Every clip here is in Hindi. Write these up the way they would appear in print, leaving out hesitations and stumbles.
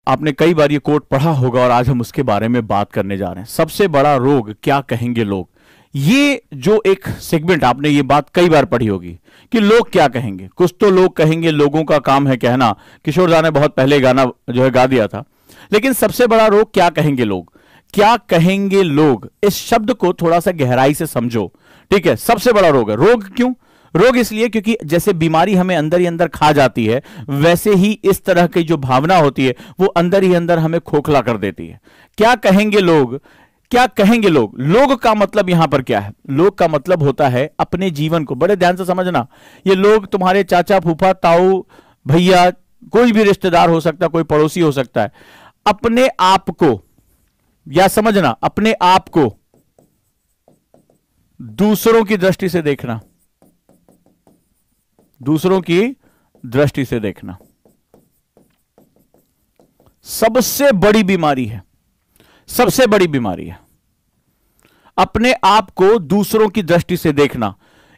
आपने कई बार ये कोट पढ़ा होगा और आज हम उसके बारे में बात करने जा रहे हैं। सबसे बड़ा रोग क्या कहेंगे लोग। ये जो एक सेगमेंट, आपने ये बात कई बार पढ़ी होगी कि लोग क्या कहेंगे। कुछ तो लोग कहेंगे, लोगों का काम है कहना। किशोर दा ने बहुत पहले गाना जो है गा दिया था। लेकिन सबसे बड़ा रोग क्या कहेंगे लोग, क्या कहेंगे लोग, इस शब्द को थोड़ा सा गहराई से समझो। ठीक है, सबसे बड़ा रोग है। रोग क्यों? रोग इसलिए क्योंकि जैसे बीमारी हमें अंदर ही अंदर खा जाती है, वैसे ही इस तरह की जो भावना होती है वो अंदर ही अंदर हमें खोखला कर देती है। क्या कहेंगे लोग, क्या कहेंगे लोग। लोग का मतलब यहां पर क्या है? लोग का मतलब होता है अपने जीवन को, बड़े ध्यान से समझना। ये लोग तुम्हारे चाचा, फूफा, ताऊ, भैया, कोई भी रिश्तेदार हो सकता है, कोई पड़ोसी हो सकता है। अपने आप को, या समझना, अपने आप को दूसरों की दृष्टि से देखना, दूसरों की दृष्टि से देखना सबसे बड़ी बीमारी है। सबसे बड़ी बीमारी है अपने आप को दूसरों की दृष्टि से देखना।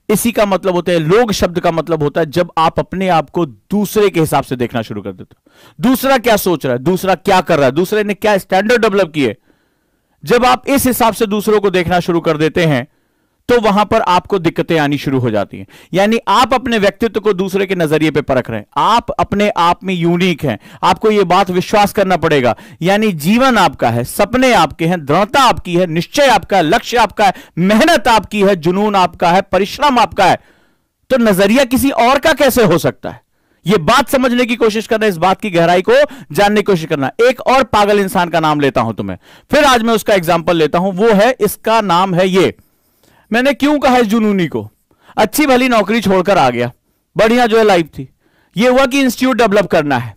इसी का मतलब होता है, लोग शब्द का मतलब होता है जब आप अपने आप को दूसरे के हिसाब से देखना शुरू कर देते हो। दूसरा क्या सोच रहा है, दूसरा क्या कर रहा है, दूसरे ने क्या स्टैंडर्ड डेवलप किए, जब आप इस हिसाब से दूसरों को देखना शुरू कर देते हैं तो वहां पर आपको दिक्कतें आनी शुरू हो जाती हैं। यानी आप अपने व्यक्तित्व को दूसरे के नजरिए पे परख रहे हैं। आप अपने आप में यूनिक हैं, आपको यह बात विश्वास करना पड़ेगा। यानी जीवन आपका है, सपने आपके हैं, दृढ़ता आपकी है, निश्चय आपका है, लक्ष्य आपका है, मेहनत आपकी है, जुनून आपका है, परिश्रम आपका है। तो नजरिया किसी और का कैसे हो सकता है? यह बात समझने की कोशिश करना, इस बात की गहराई को जानने की कोशिश करना। एक और पागल इंसान का नाम लेता हूं तुम्हें, फिर आज मैं उसका एग्जाम्पल लेता हूं। वो है, इसका नाम है ये, मैंने क्यों कहा इस जुनूनी को, अच्छी भली नौकरी छोड़कर आ गया, बढ़िया जो है लाइफ थी। ये हुआ कि इंस्टीट्यूट डेवलप करना है।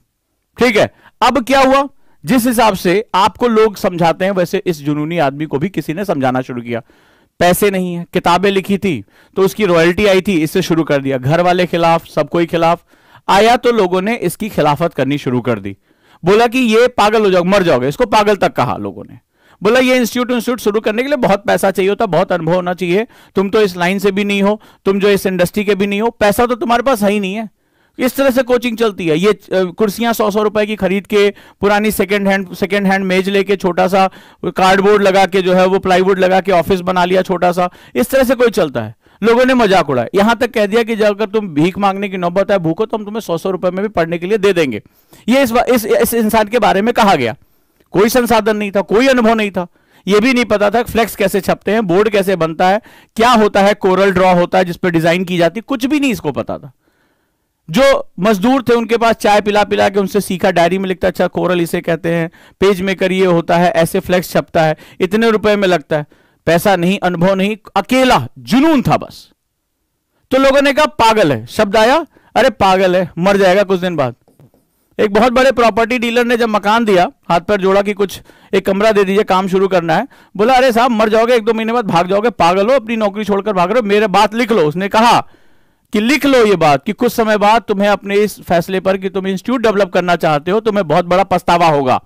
ठीक है, अब क्या हुआ, जिस हिसाब से आपको लोग समझाते हैं वैसे इस जुनूनी आदमी को भी किसी ने समझाना शुरू किया। पैसे नहीं है, किताबें लिखी थी तो उसकी रॉयल्टी आई थी, इससे शुरू कर दिया। घर वाले खिलाफ, सब कोई खिलाफ आया तो लोगों ने इसकी खिलाफत करनी शुरू कर दी। बोला कि ये पागल हो जाओगे, मर जाओगे। इसको पागल तक कहा लोगों ने। बोला ये इंस्टीट्यूट शुरू करने के लिए बहुत पैसा चाहिए होता, बहुत अनुभव होना चाहिए, तुम तो इस लाइन से भी नहीं हो, तुम जो इस इंडस्ट्री के भी नहीं हो, पैसा तो तुम्हारे पास है ही नहीं है। इस तरह से कोचिंग चलती है। ये कुर्सियां 100-100 रुपए की खरीद के, पुरानी सेकंड हैंड मेज लेके, छोटा सा कार्डबोर्ड लगा के, जो है वो प्लाईवुड लगा के ऑफिस बना लिया छोटा सा। इस तरह से कोई चलता है। लोगों ने मजाक उड़ाया, यहां तक कह दिया कि जब अगर तुम भीख मांगने की नौबत है, भूखो, तो हम तुम्हें 100-100 रुपए में भी पढ़ने के लिए दे देंगे। ये इस इंसान के बारे में कहा गया। कोई संसाधन नहीं था, कोई अनुभव नहीं था, यह भी नहीं पता था फ्लेक्स कैसे छपते हैं, बोर्ड कैसे बनता है, क्या होता है, कोरल ड्रॉ होता है जिस पर डिजाइन की जाती, कुछ भी नहीं इसको पता था। जो मजदूर थे उनके पास चाय पिला पिला के उनसे सीखा, डायरी में लिखता, अच्छा कोरल इसे कहते हैं, पेज मेकर ये होता है, ऐसे फ्लेक्स छपता है, इतने रुपए में लगता है। पैसा नहीं, अनुभव नहीं, अकेला जुनून था बस। तो लोगों ने कहा पागल है, शब्द आया, अरे पागल है, मर जाएगा कुछ दिन बाद। एक बहुत बड़े प्रॉपर्टी डीलर ने जब मकान दिया, हाथ पैर जोड़ा कि कुछ एक कमरा दे दीजिए, काम शुरू करना है। बोला अरे साहब मर जाओगे, 1-2 महीने बाद भाग जाओगे, पागल हो, अपनी नौकरी छोड़कर भाग रहे हो, मेरे बात लिख लो। उसने कहा कि लिख लो ये बात कि कुछ समय बाद तुम्हें अपने इस फैसले पर कि तुम इंस्टीट्यूट डेवलप करना चाहते हो, तुम्हें बहुत बड़ा पछतावा होगा।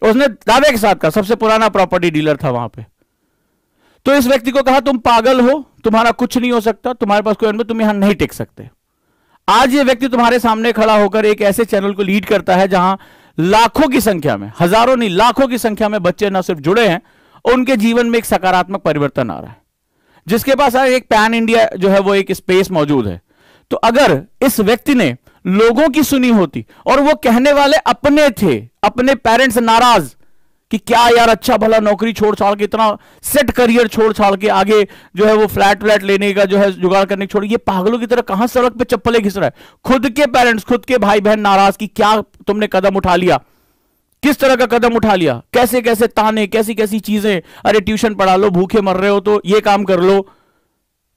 उसने दावे के साथ कहा, सबसे पुराना प्रॉपर्टी डीलर था वहां पे। तो इस व्यक्ति को कहा तुम पागल हो, तुम्हारा कुछ नहीं हो सकता, तुम्हारे पास कोई अनुभव, तुम यहां नहीं टिक सकते। आज ये व्यक्ति तुम्हारे सामने खड़ा होकर एक ऐसे चैनल को लीड करता है जहां लाखों की संख्या में, हजारों नहीं लाखों की संख्या में बच्चे न सिर्फ जुड़े हैं, उनके जीवन में एक सकारात्मक परिवर्तन आ रहा है, जिसके पास एक पैन इंडिया जो है वो एक स्पेस मौजूद है। तो अगर इस व्यक्ति ने लोगों की सुनी होती, और वो कहने वाले अपने थे, अपने पेरेंट्स नाराज कि क्या यार अच्छा भला नौकरी छोड़ छाड़ के, इतना सेट करियर छोड़ छाड़ के आगे जो है वो फ्लैट लेने का जो है जुगाड़ करने छोड़, ये पागलों की तरह कहां सड़क पे चप्पलें घिस रहा है। खुद के पेरेंट्स, खुद के भाई बहन नाराज कि क्या तुमने कदम उठा लिया, किस तरह का कदम उठा लिया, कैसे कैसे ताने, कैसी कैसी चीजें, अरे ट्यूशन पढ़ा लो, भूखे मर रहे हो तो ये काम कर लो,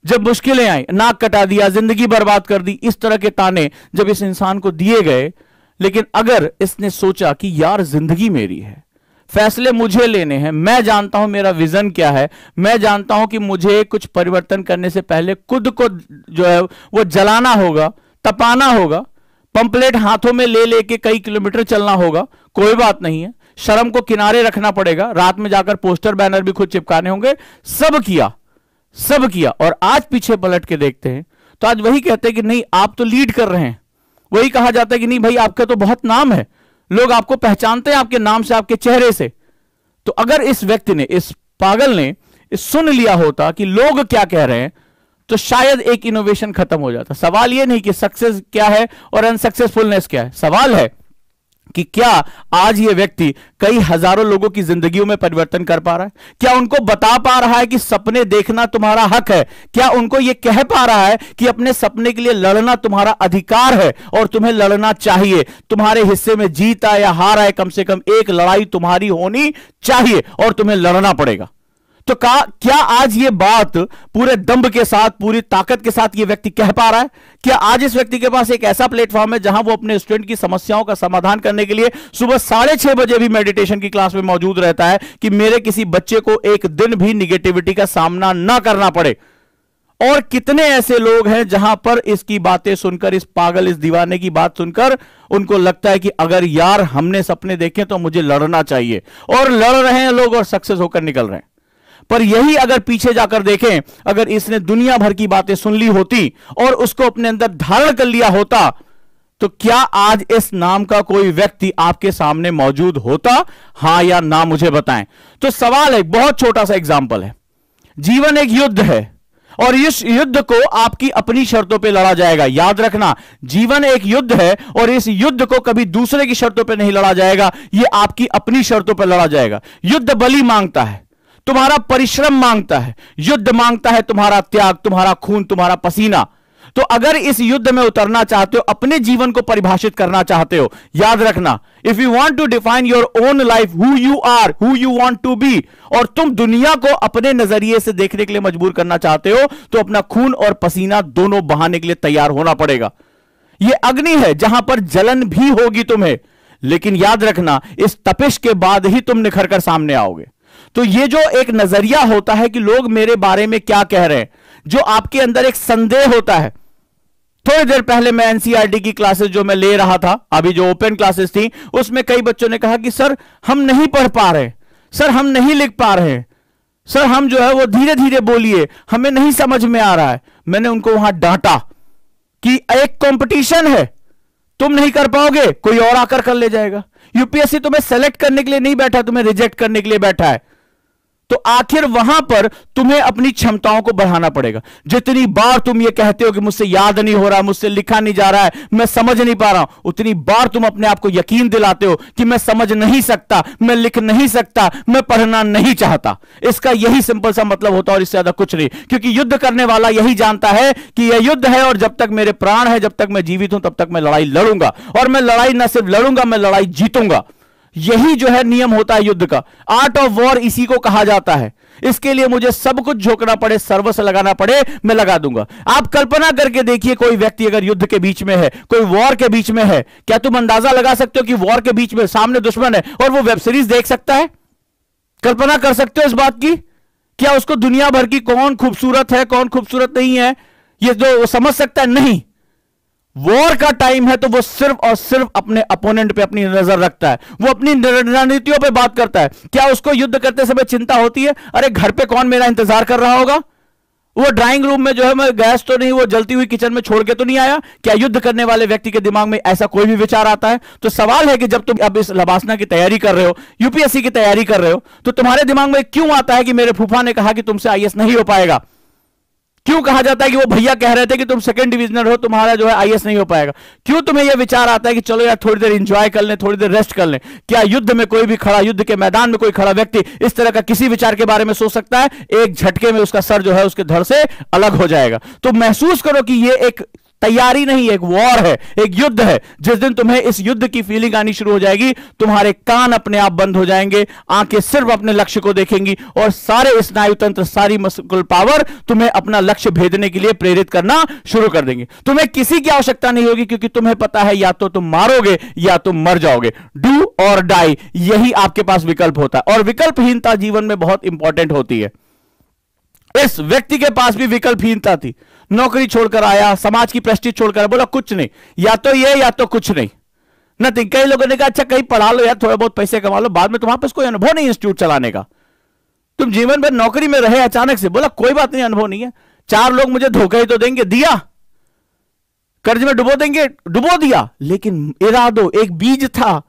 जब मुश्किलें आई नाक कटा दिया, जिंदगी बर्बाद कर दी, इस तरह के ताने जब इस इंसान को दिए गए। लेकिन अगर इसने सोचा कि यार जिंदगी मेरी है, फैसले मुझे लेने हैं, मैं जानता हूं मेरा विजन क्या है, मैं जानता हूं कि मुझे कुछ परिवर्तन करने से पहले खुद को जो है वो जलाना होगा, तपाना होगा, पंपलेट हाथों में ले लेके कई किलोमीटर चलना होगा, कोई बात नहीं है, शर्म को किनारे रखना पड़ेगा, रात में जाकर पोस्टर बैनर भी खुद चिपकाने होंगे, सब किया। और आज पीछे पलट के देखते हैं तो आज वही कहते हैं कि नहीं आप तो लीड कर रहे हैं, वही कहा जाता है कि नहीं भाई आपका तो बहुत नाम है, लोग आपको पहचानते हैं आपके नाम से, आपके चेहरे से। तो अगर इस व्यक्ति ने, इस पागल ने सुन लिया होता कि लोग क्या कह रहे हैं, तो शायद एक इनोवेशन खत्म हो जाता। सवाल यह नहीं कि सक्सेस क्या है और अनसक्सेसफुलनेस क्या है, सवाल है कि क्या आज ये व्यक्ति कई हजारों लोगों की जिंदगियों में परिवर्तन कर पा रहा है? क्या उनको बता पा रहा है कि सपने देखना तुम्हारा हक है? क्या उनको यह कह पा रहा है कि अपने सपने के लिए लड़ना तुम्हारा अधिकार है और तुम्हें लड़ना चाहिए? तुम्हारे हिस्से में जीत आए या हार आए, कम से कम एक लड़ाई तुम्हारी होनी चाहिए और तुम्हें लड़ना पड़ेगा। तो क्या आज ये बात पूरे दम्भ के साथ, पूरी ताकत के साथ ये व्यक्ति कह पा रहा है? क्या आज इस व्यक्ति के पास एक ऐसा प्लेटफॉर्म है जहां वो अपने स्टूडेंट की समस्याओं का समाधान करने के लिए सुबह 6:30 बजे भी मेडिटेशन की क्लास में मौजूद रहता है कि मेरे किसी बच्चे को एक दिन भी निगेटिविटी का सामना ना करना पड़े? और कितने ऐसे लोग हैं जहां पर इसकी बातें सुनकर, इस पागल, इस दीवाने की बात सुनकर उनको लगता है कि अगर यार हमने सपने देखे तो मुझे लड़ना चाहिए, और लड़ रहे हैं लोग और सक्सेस होकर निकल रहे हैं। पर यही अगर पीछे जाकर देखें, अगर इसने दुनिया भर की बातें सुन ली होती और उसको अपने अंदर धारण कर लिया होता, तो क्या आज इस नाम का कोई व्यक्ति आपके सामने मौजूद होता? हां या ना मुझे बताएं। तो सवाल है, बहुत छोटा सा एग्जाम्पल है। जीवन एक युद्ध है और इस युद्ध को आपकी अपनी शर्तों पे लड़ा जाएगा। याद रखना, जीवन एक युद्ध है और इस युद्ध को कभी दूसरे की शर्तों पे नहीं लड़ा जाएगा, यह आपकी अपनी शर्तों पे लड़ा जाएगा। युद्ध बलि मांगता है, तुम्हारा परिश्रम मांगता है, युद्ध मांगता है तुम्हारा त्याग, तुम्हारा खून, तुम्हारा पसीना। तो अगर इस युद्ध में उतरना चाहते हो, अपने जीवन को परिभाषित करना चाहते हो, याद रखना, if you want to define your own life, who you are, who you want to be, और तुम दुनिया को अपने नजरिए से देखने के लिए मजबूर करना चाहते हो, तो अपना खून और पसीना दोनों बहाने के लिए तैयार होना पड़ेगा। यह अग्नि है जहां पर जलन भी होगी तुम्हें, लेकिन याद रखना, इस तपिश के बाद ही तुम निखर कर सामने आओगे। तो ये जो एक नजरिया होता है कि लोग मेरे बारे में क्या कह रहे हैं, जो आपके अंदर एक संदेह होता है। थोड़ी देर पहले मैं एनसीईआरटी की क्लासेस जो मैं ले रहा था, अभी जो ओपन क्लासेस थी, उसमें कई बच्चों ने कहा कि सर हम नहीं पढ़ पा रहे, सर हम नहीं लिख पा रहे, सर हम जो है वो धीरे धीरे बोलिए, हमें नहीं समझ में आ रहा है। मैंने उनको वहां डांटा कि एक कंपटीशन है, तुम नहीं कर पाओगे, कोई और आकर कर ले जाएगा। यूपीएससी तुम्हें सेलेक्ट करने के लिए नहीं बैठा, तुम्हें रिजेक्ट करने के लिए बैठा है। तो आखिर वहां पर तुम्हें अपनी क्षमताओं को बढ़ाना पड़ेगा। जितनी बार तुम ये कहते हो कि मुझसे याद नहीं हो रहा, मुझसे लिखा नहीं जा रहा है, मैं समझ नहीं पा रहा हूं, उतनी बार तुम अपने आप को यकीन दिलाते हो कि मैं समझ नहीं सकता, मैं लिख नहीं सकता, मैं पढ़ना नहीं चाहता। इसका यही सिंपल सा मतलब होता है और इससे ज्यादा कुछ नहीं। क्योंकि युद्ध करने वाला यही जानता है कि यह युद्ध है और जब तक मेरे प्राण है, जब तक मैं जीवित हूं, तब तक मैं लड़ाई लड़ूंगा, और मैं लड़ाई न सिर्फ लड़ूंगा, मैं लड़ाई जीतूंगा। यही जो है नियम होता है युद्ध का। आर्ट ऑफ वॉर इसी को कहा जाता है। इसके लिए मुझे सब कुछ झोंकना पड़े, सर्वस्व लगाना पड़े, मैं लगा दूंगा। आप कल्पना करके देखिए, कोई व्यक्ति अगर युद्ध के बीच में है, कोई वॉर के बीच में है, क्या तुम अंदाजा लगा सकते हो कि वॉर के बीच में सामने दुश्मन है और वो वेब सीरीज देख सकता है? कल्पना कर सकते हो इस बात की? क्या उसको दुनिया भर की कौन खूबसूरत है, कौन खूबसूरत नहीं है, ये जो समझ सकता है? नहीं। वॉर का टाइम है तो वो सिर्फ और सिर्फ अपने अपोनेंट पे अपनी नजर रखता है, वो अपनी रणनीतियों पे बात करता है। क्या उसको युद्ध करते समय चिंता होती है, अरे घर पे कौन मेरा इंतजार कर रहा होगा, वो ड्राइंग रूम में जो है मैं गैस तो नहीं, वो जलती हुई किचन में छोड़ के तो नहीं आया? क्या युद्ध करने वाले व्यक्ति के दिमाग में ऐसा कोई भी विचार आता है? तो सवाल है कि जब तुम अब इस लबासना की तैयारी कर रहे हो, यूपीएससी की तैयारी कर रहे हो, तो तुम्हारे दिमाग में क्यों आता है कि मेरे फूफा ने कहा कि तुमसे आईएएस नहीं हो पाएगा? क्यों कहा जाता है कि वो भैया कह रहे थे कि तुम सेकंड डिविजनर हो, तुम्हारा जो है आईएएस नहीं हो पाएगा? क्यों तुम्हें यह विचार आता है कि चलो यार थोड़ी देर एंजॉय कर लें, थोड़ी देर रेस्ट कर लें? क्या युद्ध में कोई भी खड़ा, युद्ध के मैदान में कोई खड़ा व्यक्ति इस तरह का किसी विचार के बारे में सोच सकता है? एक झटके में उसका सर जो है उसके धड़ से अलग हो जाएगा। तो महसूस करो कि यह एक तैयारी नहीं, एक वॉर है, एक युद्ध है। जिस दिन तुम्हें इस युद्ध की फीलिंग आनी शुरू हो जाएगी, तुम्हारे कान अपने आप बंद हो जाएंगे, आंखें सिर्फ अपने लक्ष्य को देखेंगी और सारे स्नायु तंत्र, सारी मस्कुलर पावर तुम्हें अपना लक्ष्य भेदने के लिए प्रेरित करना शुरू कर देंगे। तुम्हें किसी की आवश्यकता नहीं होगी, क्योंकि तुम्हें पता है या तो तुम मारोगे या तुम मर जाओगे। डू और डाई, यही आपके पास विकल्प होता है, और विकल्पहीनता जीवन में बहुत इंपॉर्टेंट होती है। इस व्यक्ति के पास भी विकल्पहीनता थी। नौकरी छोड़कर आया, समाज की प्रेस्टीज छोड़कर, बोला कुछ नहीं, या तो ये या तो कुछ नहीं, नथिंग। कई लोगों ने कहा अच्छा कहीं पढ़ा लो यार, थोड़ा बहुत पैसे कमा लो, बाद में तुम्हारे पास कोई अनुभव नहीं इंस्टीट्यूट चलाने का, तुम जीवन भर नौकरी में रहे अचानक से। बोला कोई बात नहीं, अनुभव नहीं है, 4 लोग मुझे धोखा ही तो देंगे, दिया। कर्ज में डुबो देंगे, डुबो दिया। लेकिन इरादों, एक बीज था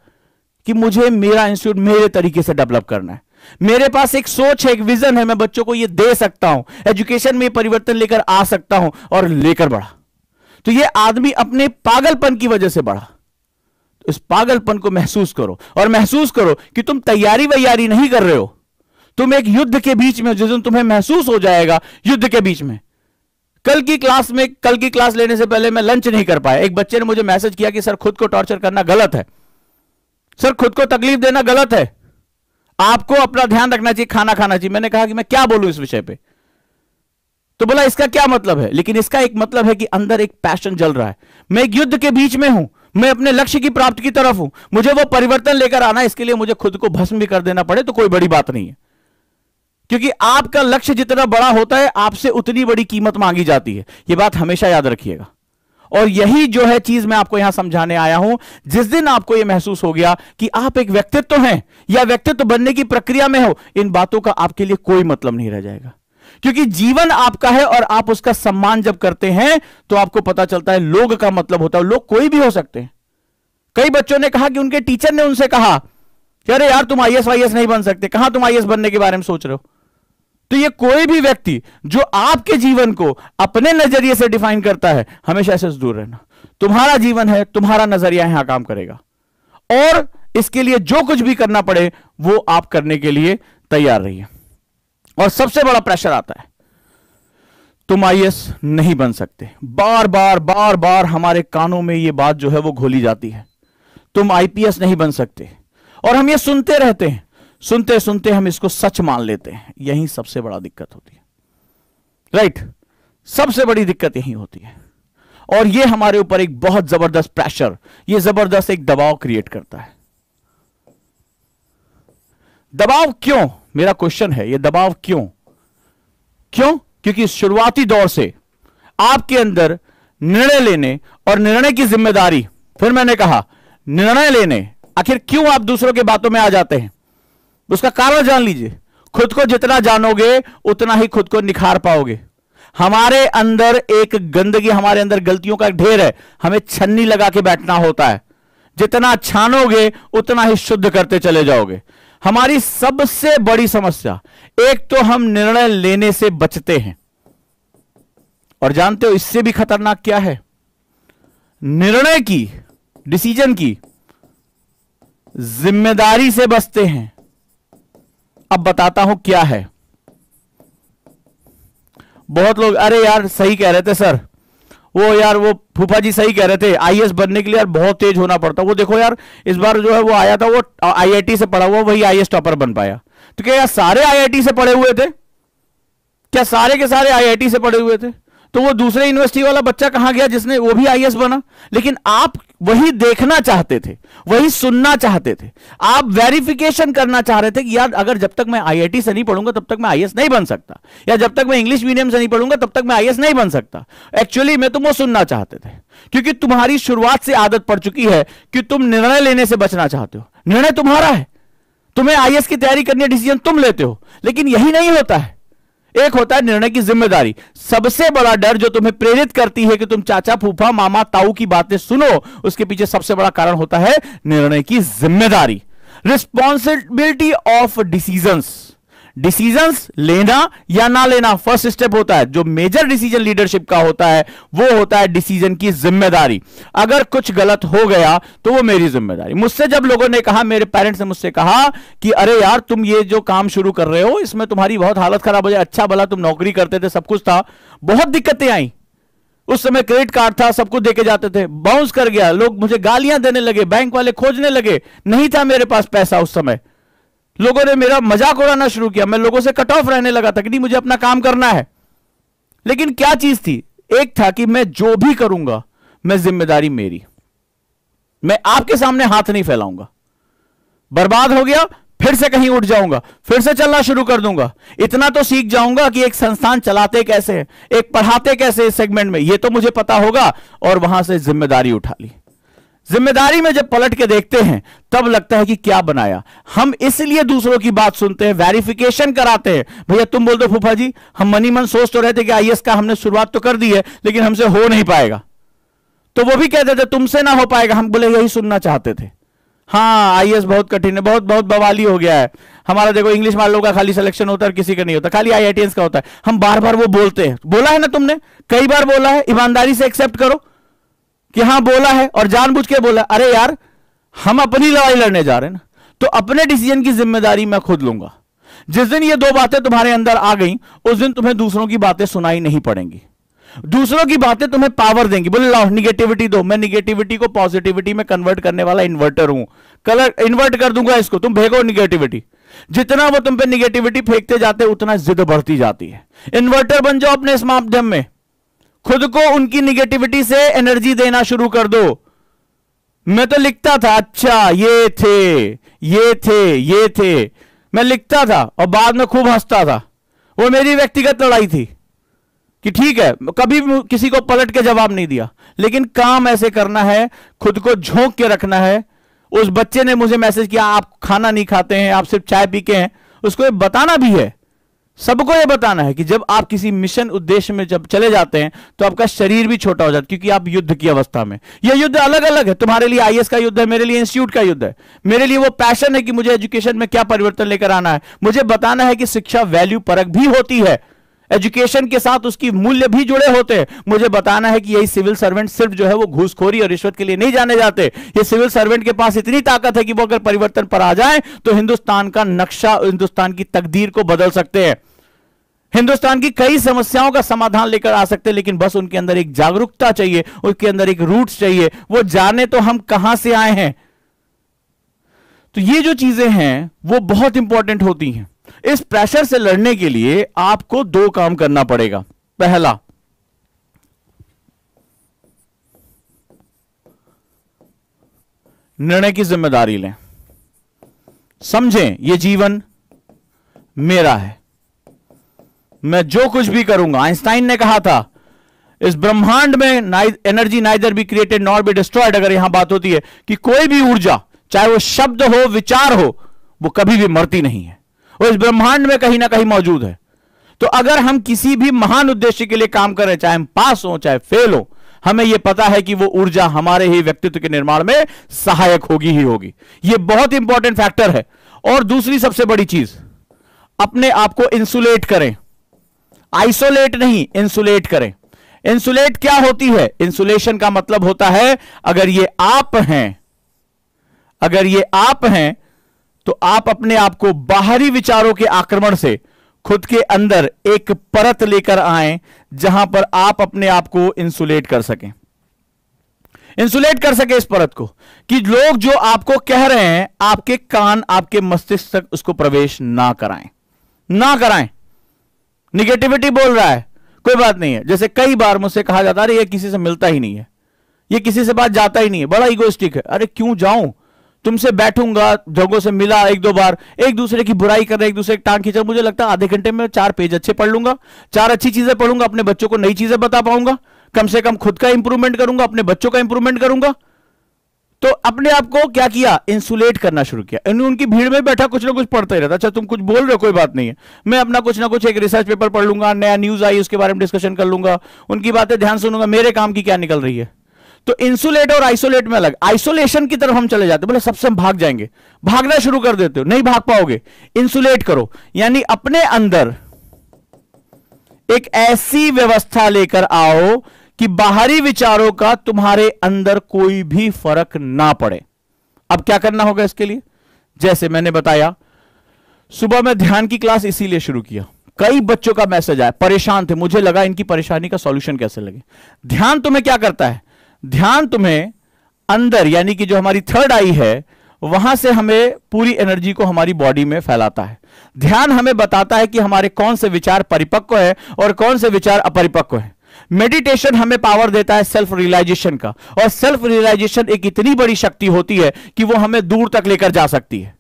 कि मुझे मेरा इंस्टीट्यूट मेरे तरीके से डेवलप करना है, मेरे पास एक सोच है, एक विजन है, मैं बच्चों को ये दे सकता हूं, एजुकेशन में परिवर्तन लेकर आ सकता हूं, और लेकर बढ़ा। तो ये आदमी अपने पागलपन की वजह से बढ़ा। इस पागलपन को महसूस करो, और महसूस करो कि तुम तैयारी वैयारी नहीं कर रहे हो, तुम एक युद्ध के बीच में, जिस दिन तुम्हें महसूस हो जाएगा युद्ध के बीच में। कल की क्लास लेने से पहले मैं लंच नहीं कर पाया। एक बच्चे ने मुझे मैसेज किया कि सर खुद को टॉर्चर करना गलत है, सर खुद को तकलीफ देना गलत है, आपको अपना ध्यान रखना चाहिए, खाना खाना चाहिए। मैंने कहा कि मैं क्या बोलूं इस विषय पे? तो बोला इसका क्या मतलब है? लेकिन इसका एक मतलब है कि अंदर एक पैशन जल रहा है, मैं एक युद्ध के बीच में हूं, मैं अपने लक्ष्य की प्राप्ति की तरफ हूं, मुझे वो परिवर्तन लेकर आना है, इसके लिए मुझे खुद को भस्म भी कर देना पड़े तो कोई बड़ी बात नहीं है। क्योंकि आपका लक्ष्य जितना बड़ा होता है, आपसे उतनी बड़ी कीमत मांगी जाती है। यह बात हमेशा याद रखिएगा। और यही जो है चीज मैं आपको यहां समझाने आया हूं। जिस दिन आपको यह महसूस हो गया कि आप एक व्यक्तित्व हैं या व्यक्तित्व बनने की प्रक्रिया में हो, इन बातों का आपके लिए कोई मतलब नहीं रह जाएगा। क्योंकि जीवन आपका है और आप उसका सम्मान जब करते हैं तो आपको पता चलता है लोग का मतलब होता है। लोग कोई भी हो सकते हैं। कई बच्चों ने कहा कि उनके टीचर ने उनसे कहा कि अरे यार तुम आईएएस वाईएएस नहीं बन सकते, कहां तुम आईएएस बनने के बारे में सोच रहे हो। तो ये कोई भी व्यक्ति जो आपके जीवन को अपने नजरिए से डिफाइन करता है, हमेशा ऐसे दूर रहना। तुम्हारा जीवन है, तुम्हारा नजरिया यहां काम करेगा, और इसके लिए जो कुछ भी करना पड़े वो आप करने के लिए तैयार रहिए। और सबसे बड़ा प्रेशर आता है, तुम आईएएस नहीं बन सकते। बार बार बार बार हमारे कानों में ये बात जो है वो घोली जाती है, तुम आईपीएस नहीं बन सकते। और हम ये सुनते रहते हैं, सुनते सुनते हम इसको सच मान लेते हैं। यही सबसे बड़ा दिक्कत होती है, राइट? सबसे बड़ी दिक्कत यही होती है। और ये हमारे ऊपर एक बहुत जबरदस्त प्रेशर, ये जबरदस्त एक दबाव क्रिएट करता है। दबाव क्यों? मेरा क्वेश्चन है, ये दबाव क्यों? क्योंकि शुरुआती दौर से आपके अंदर निर्णय लेने और निर्णय की जिम्मेदारी, फिर मैंने कहा निर्णय लेने, आखिर क्यों आप दूसरों के बातों में आ जाते हैं, उसका कारण जान लीजिए। खुद को जितना जानोगे उतना ही खुद को निखार पाओगे। हमारे अंदर एक गंदगी, हमारे अंदर गलतियों का एक ढेर है, हमें छन्नी लगा के बैठना होता है। जितना छानोगे उतना ही शुद्ध करते चले जाओगे। हमारी सबसे बड़ी समस्या, एक तो हम निर्णय लेने से बचते हैं, और जानते हो इससे भी खतरनाक क्या है? निर्णय की, डिसीजन की जिम्मेदारी से बचते हैं। अब बताता हूं क्या है। बहुत लोग अरे यार सही कह रहे थे सर, वो फूफा जी सही कह रहे थे, आईएएस बनने के लिए यार बहुत तेज होना पड़ता। वो देखो यार इस बार जो है वो आया था, वो आईआईटी से पढ़ा हुआ, वही आईएएस टॉपर बन पाया। तो क्या यार सारे आईआईटी से पढ़े हुए थे? क्या सारे के सारे आईआईटी से पढ़े हुए थे? तो वो दूसरे यूनिवर्सिटी वाला बच्चा कहां गया जिसने वो भी आईएएस बना? लेकिन आप वही देखना चाहते थे, वही सुनना चाहते थे, आप वेरिफिकेशन करना चाह रहे थे कि यार अगर जब तक मैं आईआईटी से नहीं पढ़ूंगा तब तक मैं आईएएस नहीं बन सकता, या जब तक मैं इंग्लिश मीडियम से नहीं पढ़ूंगा तब तक मैं आईएएस नहीं बन सकता। एक्चुअली में तुम वो सुनना चाहते थे, क्योंकि तुम्हारी शुरुआत से आदत पड़ चुकी है कि तुम निर्णय लेने से बचना चाहते हो। निर्णय तुम्हारा है, तुम्हें आईएएस की तैयारी करनी है, डिसीजन तुम लेते हो। लेकिन यही नहीं होता है, एक होता है निर्णय की जिम्मेदारी। सबसे बड़ा डर जो तुम्हें प्रेरित करती है कि तुम चाचा फूफा मामा ताऊ की बातें सुनो, उसके पीछे सबसे बड़ा कारण होता है निर्णय की जिम्मेदारी, रिस्पॉन्सिबिलिटी ऑफ डिसीजंस। डिसीजंस लेना या ना लेना फर्स्ट स्टेप होता है। जो मेजर डिसीजन लीडरशिप का होता है वो होता है डिसीजन की जिम्मेदारी। अगर कुछ गलत हो गया तो वो मेरी जिम्मेदारी। मुझसे जब लोगों ने कहा, मेरे पेरेंट्स ने मुझसे कहा कि अरे यार तुम ये जो काम शुरू कर रहे हो इसमें तुम्हारी बहुत हालत खराब हो जाए, अच्छा भला तुम नौकरी करते थे, सब कुछ था, बहुत दिक्कतें आई। उस समय क्रेडिट कार्ड था, सब कुछ देके जाते थे, बाउंस कर गया, लोग मुझे गालियां देने लगे, बैंक वाले खोजने लगे, नहीं था मेरे पास पैसा उस समय, लोगों ने मेरा मजाक उड़ाना शुरू किया, मैं लोगों से कट ऑफ रहने लगा था कि नहीं मुझे अपना काम करना है। लेकिन क्या चीज थी? एक था कि मैं जो भी करूंगा मैं जिम्मेदारी मेरी, मैं आपके सामने हाथ नहीं फैलाऊंगा। बर्बाद हो गया फिर से कहीं उठ जाऊंगा, फिर से चलना शुरू कर दूंगा। इतना तो सीख जाऊंगा कि एक संस्थान चलाते कैसे हैं, एक पढ़ाते कैसे इस सेगमेंट में, ये तो मुझे पता होगा, और वहां से जिम्मेदारी उठा ली। जिम्मेदारी में जब पलट के देखते हैं तब लगता है कि क्या बनाया। हम इसलिए दूसरों की बात सुनते हैं, वेरिफिकेशन कराते हैं। भैया तुम बोल दो फूफा जी, हम मनी मन सोच तो रहे थे कि आईएएस का हमने शुरुआत तो कर दी है लेकिन हमसे हो नहीं पाएगा। तो वो भी कहते थे तुमसे ना हो पाएगा, हम बोले यही सुनना चाहते थे। हाँ आईएएस बहुत कठिन है, बहुत बहुत बवाली हो गया है हमारा। देखो इंग्लिश वालों का खाली सिलेक्शन होता है और किसी का नहीं होता, खाली आईआईटीएंस का होता है। हम बार बार वो बोलते हैं, बोला है ना तुमने, कई बार बोला है, ईमानदारी से एक्सेप्ट करो कि हाँ बोला है और जानबूझ के बोला। अरे यार हम अपनी लड़ाई लड़ने जा रहे हैं ना, तो अपने डिसीजन की जिम्मेदारी मैं खुद लूंगा। जिस दिन ये दो बातें तुम्हारे अंदर आ गई, उस दिन तुम्हें दूसरों की बातें सुनाई नहीं पड़ेंगी। दूसरों की बातें तुम्हें पावर देंगी। बोले लाओ निगेटिविटी दो, मैं निगेटिविटी को पॉजिटिविटी में कन्वर्ट करने वाला इन्वर्टर हूं, कलर इन्वर्ट कर दूंगा इसको, तुम फेंको निगेटिविटी। जितना वो तुम पे निगेटिविटी फेंकते जाते उतना जिद बढ़ती जाती है। इन्वर्टर बन जाओ अपने इस माध्यम में, खुद को उनकी निगेटिविटी से एनर्जी देना शुरू कर दो। मैं तो लिखता था अच्छा ये थे ये थे ये थे, मैं लिखता था और बाद में खूब हंसता था। वो मेरी व्यक्तिगत लड़ाई थी कि ठीक है, कभी किसी को पलट के जवाब नहीं दिया, लेकिन काम ऐसे करना है, खुद को झोंक के रखना है। उस बच्चे ने मुझे मैसेज किया आप खाना नहीं खाते हैं, आप सिर्फ चाय पी के हैं, उसको ये बताना भी है, सबको ये बताना है कि जब आप किसी मिशन उद्देश्य में जब चले जाते हैं तो आपका शरीर भी छोटा हो जाता है, क्योंकि आप युद्ध की अवस्था में। यह युद्ध अलग अलग है, तुम्हारे लिए आईएएस का युद्ध है, मेरे लिए इंस्टीट्यूट का युद्ध है। मेरे लिए वो पैशन है कि मुझे एजुकेशन में क्या परिवर्तन लेकर आना है। मुझे बताना है कि शिक्षा वैल्यू परक भी होती है, एजुकेशन के साथ उसकी मूल्य भी जुड़े होते हैं। मुझे बताना है कि यही सिविल सर्वेंट सिर्फ जो है वो घूसखोरी और रिश्वत के लिए नहीं जाने जाते। ये सिविल सर्वेंट के पास इतनी ताकत है कि वो अगर परिवर्तन पर आ जाए तो हिंदुस्तान का नक्शा, हिंदुस्तान की तकदीर को बदल सकते हैं, हिंदुस्तान की कई समस्याओं का समाधान लेकर आ सकते हैं। लेकिन बस उनके अंदर एक जागरूकता चाहिए, उनके अंदर एक रूट्स चाहिए, वो जाने तो हम कहां से आए हैं। तो ये जो चीजें हैं वो बहुत इंपॉर्टेंट होती हैं। इस प्रेशर से लड़ने के लिए आपको दो काम करना पड़ेगा। पहला, निर्णय की जिम्मेदारी लें, समझें ये जीवन मेरा है, मैं जो कुछ भी करूंगा। आइंस्टाइन ने कहा था इस ब्रह्मांड में energy neither be created nor be destroyed. अगर यहां बात होती है कि कोई भी ऊर्जा, चाहे वो शब्द हो, विचार हो, वो कभी भी मरती नहीं है, वो इस ब्रह्मांड में कहीं ना कहीं मौजूद है। तो अगर हम किसी भी महान उद्देश्य के लिए काम करें, चाहे हम पास हो चाहे फेल हो, हमें यह पता है कि वो ऊर्जा हमारे ही व्यक्तित्व के निर्माण में सहायक होगी ही होगी। यह बहुत इंपॉर्टेंट फैक्टर है। और दूसरी सबसे बड़ी चीज, अपने आप को इंसुलेट करें, आइसोलेट नहीं, इंसुलेट करें। इंसुलेट क्या होती है? इंसुलेशन का मतलब होता है अगर ये आप हैं, अगर ये आप हैं तो आप अपने आप को बाहरी विचारों के आक्रमण से खुद के अंदर एक परत लेकर आए जहां पर आप अपने आप को इंसुलेट कर सकें, इंसुलेट कर सके इस परत को, कि लोग जो आपको कह रहे हैं आपके कान, आपके मस्तिष्क तक उसको प्रवेश ना कराएं, ना कराएं। निगेटिविटी बोल रहा है, कोई बात नहीं है। जैसे कई बार मुझसे कहा जाता है ये किसी से मिलता ही नहीं है, ये किसी से बात जाता ही नहीं है, बड़ा इगोइस्टिक है। अरे क्यों जाऊं, तुमसे बैठूंगा, जगहों से मिला एक दो बार, एक दूसरे की बुराई कर रहे, एक दूसरे की टांग खींच रहे, मुझे लगता है आधे घंटे में 4 पेज अच्छे पढ़ लूंगा, 4 अच्छी चीजें पढ़ूंगा, अपने बच्चों को नई चीजें बता पाऊंगा, कम से कम खुद का इंप्रूवमेंट करूंगा, अपने बच्चों का इंप्रूवमेंट करूंगा। तो अपने आप को क्या किया? इंसुलेट करना शुरू किया। उनकी भीड़ में बैठा कुछ ना कुछ पढ़ता ही रहता। अच्छा तुम कुछ बोल रहे हो, कोई बात नहीं है, मैं अपना कुछ ना कुछ एक रिसर्च पेपर पढ़ लूंगा, नया न्यूज आई उसके बारे में डिस्कशन कर लूंगा, उनकी बातें ध्यान सुनूंगा, मेरे काम की क्या निकल रही है। तो इंसुलेट और आइसोलेट में अलग। आइसोलेशन की तरफ हम चले जाते, बोले सबसे हम भाग जाएंगे, भागना शुरू कर देते हो, नहीं भाग पाओगे। इंसुलेट करो, यानी अपने अंदर एक ऐसी व्यवस्था लेकर आओ कि बाहरी विचारों का तुम्हारे अंदर कोई भी फर्क ना पड़े। अब क्या करना होगा इसके लिए? जैसे मैंने बताया, सुबह में ध्यान की क्लास इसीलिए शुरू किया, कई बच्चों का मैसेज आया, परेशान थे, मुझे लगा इनकी परेशानी का सॉल्यूशन कैसे लगे। ध्यान तुम्हें क्या करता है? ध्यान तुम्हें अंदर, यानी कि जो हमारी थर्ड आई है, वहां से हमें पूरी एनर्जी को हमारी बॉडी में फैलाता है। ध्यान हमें बताता है कि हमारे कौन से विचार परिपक्व है और कौन से विचार अपरिपक्व है। मेडिटेशन हमें पावर देता है सेल्फ रियलाइजेशन का, और सेल्फ रियलाइजेशन एक इतनी बड़ी शक्ति होती है कि वो हमें दूर तक लेकर जा सकती है।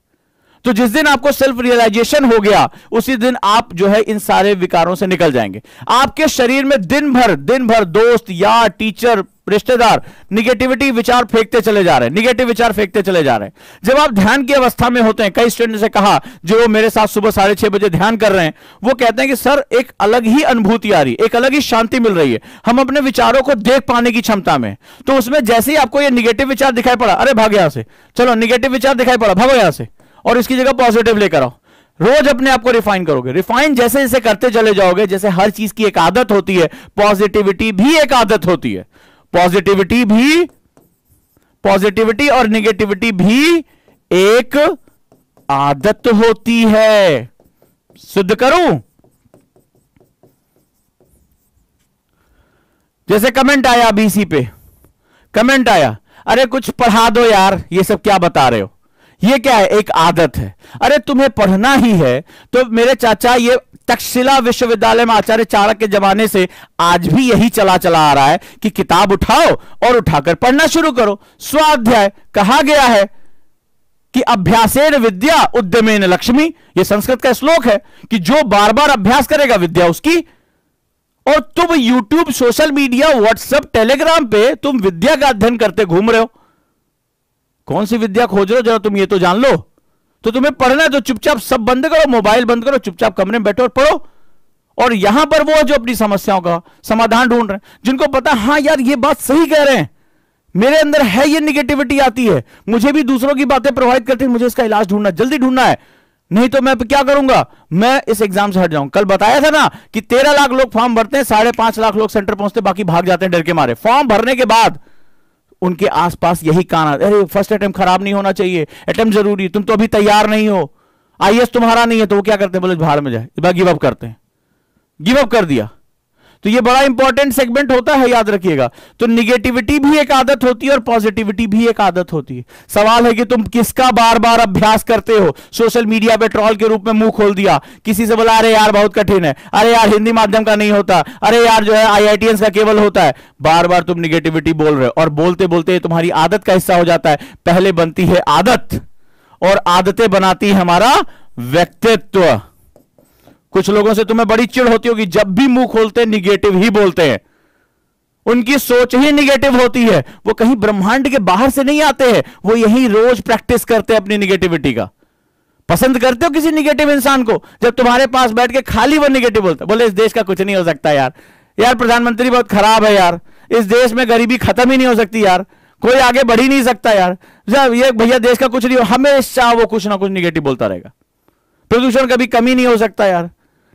तो जिस दिन आपको सेल्फ रियलाइजेशन हो गया उसी दिन आप जो है इन सारे विकारों से निकल जाएंगे। आपके शरीर में दिन भर दोस्त, यार, टीचर, रिश्तेदार निगेटिविटी विचार फेंकते चले जा रहे हैं, निगेटिव विचार फेंकते चले जा रहे हैं। जब आप ध्यान की अवस्था में होते हैं, कई स्टूडेंट से कहा जो मेरे साथ सुबह 6:30 बजे ध्यान कर रहे हैं, वो कहते हैं कि सर एक अलग ही अनुभूति आ रही है, एक अलग ही शांति मिल रही है, हम अपने विचारों को देख पाने की क्षमता में। तो उसमें जैसे ही आपको ये निगेटिव विचार दिखाई पड़ा, अरे भाग यहां से, चलो निगेटिव विचार दिखाई पड़ा, भागो यहां से, और इसकी जगह पॉजिटिव लेकर आओ। रोज अपने आप को रिफाइन करोगे, रिफाइन जैसे जैसे करते चले जाओगे, जैसे हर चीज की एक आदत होती है, पॉजिटिविटी भी एक आदत होती है। पॉजिटिविटी और नेगेटिविटी भी एक आदत होती है। सिद्ध करूं? जैसे कमेंट आया बीसी पे, कमेंट आया, अरे कुछ पढ़ा दो यार, ये सब क्या बता रहे हो, ये क्या है? एक आदत है। अरे तुम्हें पढ़ना ही है तो मेरे चाचा, ये तक्षशिला विश्वविद्यालय में आचार्य चाणक्य के जमाने से आज भी यही चला आ रहा है कि किताब उठाओ और उठाकर पढ़ना शुरू करो। स्वाध्याय कहा गया है कि अभ्यासेन विद्या उद्यमेन लक्ष्मी, यह संस्कृत का श्लोक है कि जो बार बार अभ्यास करेगा विद्या उसकी। और तुम YouTube, social media, WhatsApp, Telegram पे तुम विद्या का अध्ययन करते घूम रहे हो। कौन सी विद्या खोज रहे हो जरा तुम ये तो जान लो। तो तुम्हें पढ़ना है तो चुपचाप सब बंद करो, मोबाइल बंद करो, चुपचाप कमरे में बैठो और पढ़ो। और यहां पर वो जो अपनी समस्याओं का समाधान ढूंढ रहे हैं, जिनको पता हाँ यार ये बात सही कह रहे हैं, मेरे अंदर है ये निगेटिविटी आती है, मुझे भी दूसरों की बातें प्रभावित करती है, मुझे इसका इलाज ढूंढना, जल्दी ढूंढना है, नहीं तो मैं क्या करूंगा, मैं इस एग्जाम से हट जाऊंगा। कल बताया था ना कि 13 लाख लोग फॉर्म भरते हैं, 5.5 लाख लोग सेंटर पहुंचते, बाकी भाग जाते हैं डर के मारे। फॉर्म भरने के बाद उनके आसपास यही कान आता, अरे फर्स्ट अटेम्प्ट खराब नहीं होना चाहिए, अटेम्प्ट जरूरी, तुम तो अभी तैयार नहीं हो, आईएएस तुम्हारा नहीं है। तो वो क्या करते हैं, बोले बाहर में जाए, गिव अप करते हैं, गिव अप कर दिया। तो ये बड़ा इंपॉर्टेंट सेगमेंट होता है, याद रखिएगा। तो निगेटिविटी भी एक आदत होती है और पॉजिटिविटी भी एक आदत होती है। सवाल है कि तुम किसका बार बार अभ्यास करते हो। सोशल मीडिया पे ट्रोल के रूप में मुंह खोल दिया, किसी से बोला अरे यार बहुत कठिन है, अरे यार हिंदी माध्यम का नहीं होता, अरे यार जो है IITians का केवल होता है। बार बार तुम निगेटिविटी बोल रहे हो और बोलते बोलते तुम्हारी आदत का हिस्सा हो जाता है। पहले बनती है आदत और आदतें बनाती है हमारा व्यक्तित्व। कुछ लोगों से तुम्हें बड़ी चिढ़ होती होगी, जब भी मुंह खोलते निगेटिव ही बोलते हैं, उनकी सोच ही निगेटिव होती है। वो कहीं ब्रह्मांड के बाहर से नहीं आते हैं, वो यही रोज प्रैक्टिस करते हैं अपनी निगेटिविटी का। पसंद करते हो किसी निगेटिव इंसान को, जब तुम्हारे पास बैठ के खाली वो निगेटिव बोलता है, बोले इस देश का कुछ नहीं हो सकता यार, यार प्रधानमंत्री बहुत खराब है यार, इस देश में गरीबी खत्म ही नहीं हो सकती यार, कोई आगे बढ़ ही नहीं सकता यार, जब ये भैया देश का कुछ नहीं हो, हमेशा वो कुछ ना कुछ निगेटिव बोलता रहेगा। प्रदूषण कभी कमी नहीं हो सकता यार,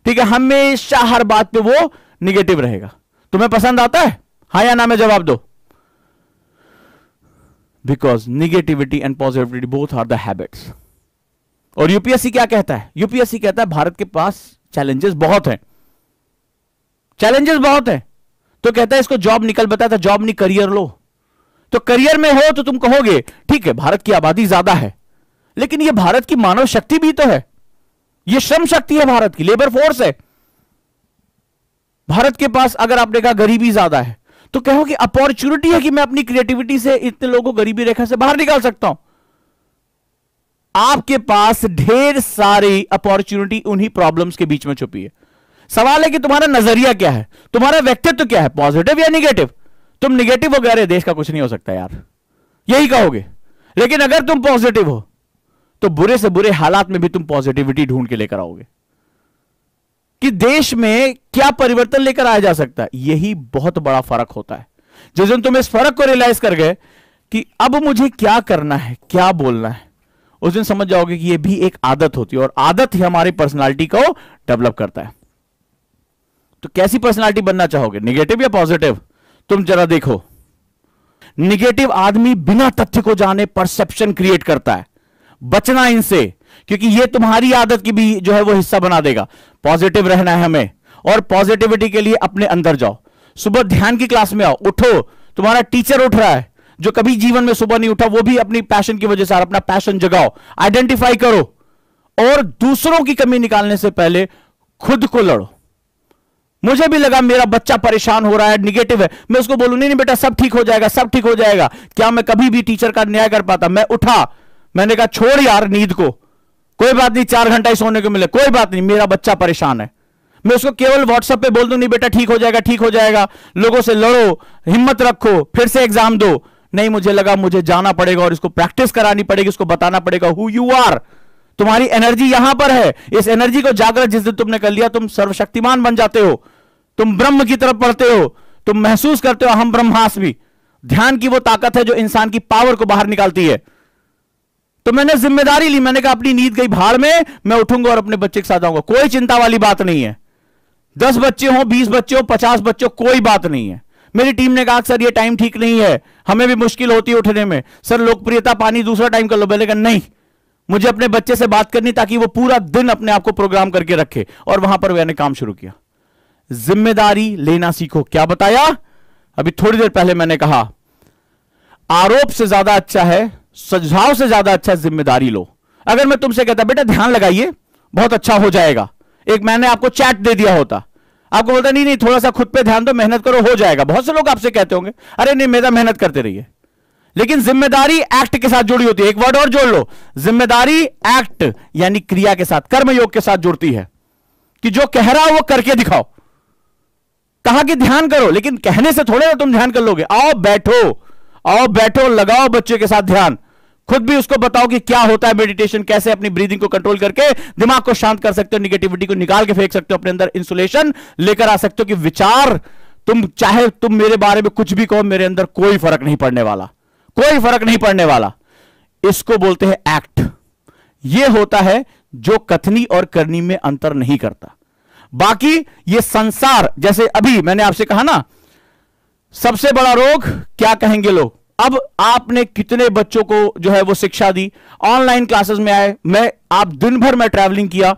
ठीक है, हमेशा हर बात पे वो निगेटिव रहेगा। तुम्हें पसंद आता है? हाँ या ना में जवाब दो। Because negativity and positivity both are the habits. और यूपीएससी क्या कहता है? यूपीएससी कहता है भारत के पास चैलेंजेस बहुत हैं, चैलेंजेस बहुत हैं, तो कहता है इसको जॉब निकल बताता, जॉब नहीं करियर लो। तो करियर में हो तो तुम कहोगे ठीक है भारत की आबादी ज्यादा है, लेकिन यह भारत की मानव शक्ति भी तो है, यह श्रम शक्ति है, भारत की लेबर फोर्स है। भारत के पास अगर आपने कहा गरीबी ज्यादा है, तो कहोगे अपॉर्चुनिटी है कि मैं अपनी क्रिएटिविटी से इतने लोगों को गरीबी रेखा से बाहर निकाल सकता हूं। आपके पास ढेर सारी अपॉर्चुनिटी उन्हीं प्रॉब्लम्स के बीच में छुपी है। सवाल है कि तुम्हारा नजरिया क्या है, तुम्हारा व्यक्तित्व क्या है, पॉजिटिव या निगेटिव। तुम निगेटिव हो गए, अरे देश का कुछ नहीं हो सकता यार, यही कहोगे। लेकिन अगर तुम पॉजिटिव हो तो बुरे से बुरे हालात में भी तुम पॉजिटिविटी ढूंढ के लेकर आओगे कि देश में क्या परिवर्तन लेकर आया जा सकता है। यही बहुत बड़ा फर्क होता है। जिस दिन तुम इस फर्क को रियलाइज कर गए कि अब मुझे क्या करना है, क्या बोलना है, उस दिन समझ जाओगे कि यह भी एक आदत होती है और आदत ही हमारी पर्सनालिटी को डेवलप करता है। तो कैसी पर्सनालिटी बनना चाहोगे, निगेटिव या पॉजिटिव? तुम जरा देखो, निगेटिव आदमी बिना तथ्य को जाने परसेप्शन क्रिएट करता है। बचना इनसे, क्योंकि ये तुम्हारी आदत की भी जो है वो हिस्सा बना देगा। पॉजिटिव रहना है हमें, और पॉजिटिविटी के लिए अपने अंदर जाओ। सुबह ध्यान की क्लास में आओ, उठो। तुम्हारा टीचर उठ रहा है जो कभी जीवन में सुबह नहीं उठा, वो भी अपनी पैशन की वजह से अपना पैशन जगाओ, आइडेंटिफाई करो, और दूसरों की कमी निकालने से पहले खुद को लड़ो। मुझे भी लगा मेरा बच्चा परेशान हो रहा है, निगेटिव है, मैं उसको बोलूं नहीं बेटा सब ठीक हो जाएगा, सब ठीक हो जाएगा। क्या मैं कभी भी टीचर का न्याय कर पाता? मैं उठा, मैंने कहा छोड़ यार नींद को, कोई बात नहीं 4 घंटा ही सोने को मिले, कोई बात नहीं, मेरा बच्चा परेशान है, मैं उसको केवल व्हाट्सएप पे बोल दूं नहीं बेटा ठीक हो जाएगा, ठीक हो जाएगा, लोगों से लड़ो, हिम्मत रखो, फिर से एग्जाम दो। नहीं, मुझे लगा मुझे जाना पड़ेगा और इसको प्रैक्टिस करानी पड़ेगी, इसको बताना पड़ेगा हु यू आर, तुम्हारी एनर्जी यहां पर है। इस एनर्जी को जागृत जिस दिन तुमने कर लिया, तुम सर्वशक्तिमान बन जाते हो, तुम ब्रह्म की तरफ बढ़ते हो, तुम महसूस करते हो हम ब्रह्मास्मि। ध्यान की वो ताकत है जो इंसान की पावर को बाहर निकालती है। तो मैंने जिम्मेदारी ली, मैंने कहा अपनी नींद गई भाड़ में, मैं उठूंगा और अपने बच्चे के साथ आऊंगा, कोई चिंता वाली बात नहीं है। 10 बच्चे हो, 20 बच्चे हो, 50 बच्चे हो, कोई बात नहीं है। मेरी टीम ने कहा सर ये टाइम ठीक नहीं है, हमें भी मुश्किल होती है उठने में, सर लोकप्रियता पानी दूसरा टाइम कर लो। मैंने कहा नहीं, मुझे अपने बच्चे से बात करनी ताकि वो पूरा दिन अपने आप को प्रोग्राम करके रखे, और वहां पर मैंने काम शुरू किया। जिम्मेदारी लेना सीखो। क्या बताया अभी थोड़ी देर पहले? मैंने कहा आरोप से ज्यादा अच्छा है, सुझाव से ज्यादा अच्छा है जिम्मेदारी लो। अगर मैं तुमसे कहता बेटा ध्यान लगाइए बहुत अच्छा हो जाएगा, एक मैंने आपको चैट दे दिया होता, आपको बोलता नहीं नहीं थोड़ा सा खुद पे ध्यान दो, मेहनत करो, हो जाएगा। बहुत से लोग आपसे कहते होंगे अरे नहीं मेरा मेहनत करते रहिए। लेकिन जिम्मेदारी एक्ट के साथ जुड़ी होती है। एक वर्ड और जोड़ लो, जिम्मेदारी एक्ट यानी क्रिया के साथ, कर्मयोग के साथ जुड़ती है, कि जो कह रहा हो वो करके दिखाओ। कहा कि ध्यान करो, लेकिन कहने से थोड़े ना तुम ध्यान कर लोगे। आओ बैठो, लगाओ बच्चे के साथ ध्यान, खुद भी उसको बताओ कि क्या होता है मेडिटेशन, कैसे अपनी ब्रीदिंग को कंट्रोल करके दिमाग को शांत कर सकते हो, निगेटिविटी को निकाल के फेंक सकते हो, अपने अंदर इंसुलेशन लेकर आ सकते हो कि विचार तुम मेरे बारे में कुछ भी कहो, मेरे अंदर कोई फर्क नहीं पड़ने वाला, कोई फर्क नहीं पड़ने वाला। इसको बोलते हैं एक्ट। यह होता है जो कथनी और करनी में अंतर नहीं करता। बाकी ये संसार, जैसे अभी मैंने आपसे कहा ना सबसे बड़ा रोग क्या कहेंगे लोग। अब आपने कितने बच्चों को जो है वो शिक्षा दी, ऑनलाइन क्लासेस में आए, आप दिन भर मैं ट्रैवलिंग किया,